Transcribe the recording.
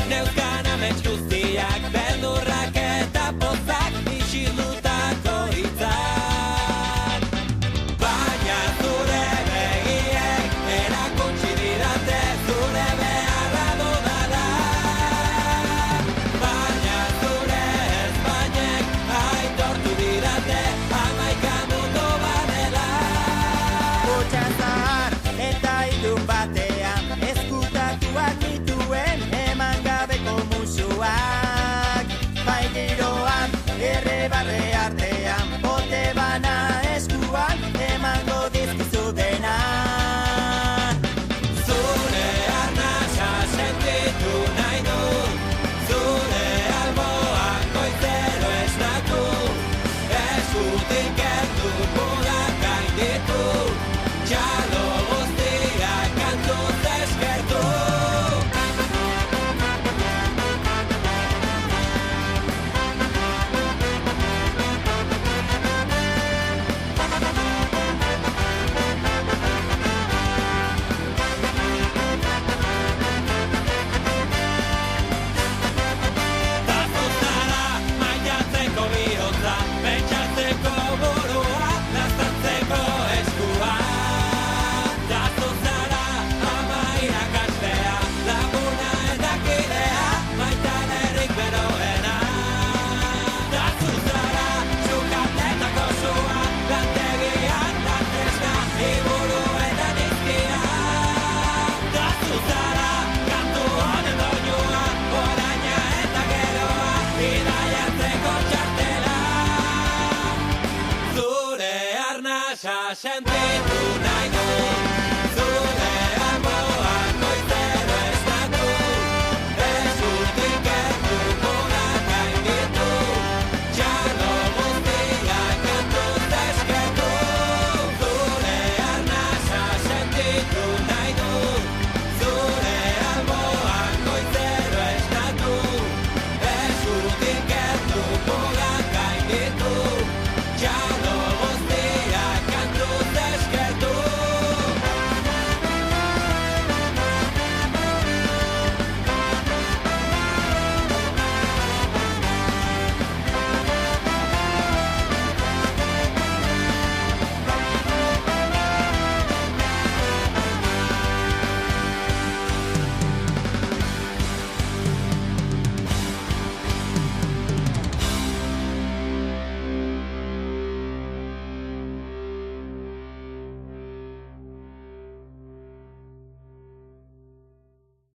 neuzkan amets guztiak, beldurrak eta pozak, isildutako hitzak. Baina zure begiek erakutsi didate zure beharra dudala. Baina zure ezpainek aitortu didate hamaika mundu badela. Kotxan zahar eta ilun batean ezkutatuak dituen eman gabeko musuak. Bai giroan, errebarre artean, bote bana eskuan emango dizkizu dena. Zure arnasa sentitu nahi du, zure alboan goizero esnatu, eskutik kendu budak gainditu, txalo guztiak kantuz eskertu. Tazuzara maiatzeko bihotza, pentsatzeko burua, laztantzeko eskua. Tazuzara ama irakaslea, laguna eta kidea, maitalerrik beroena. Tazuzara sukaldeetako sua, lantegian lantesna, iburuetan izkia. Tazuzara kantu honen doinua, oraina eta geroa, bidaiatzeko txartela. Zure arnasa sentitu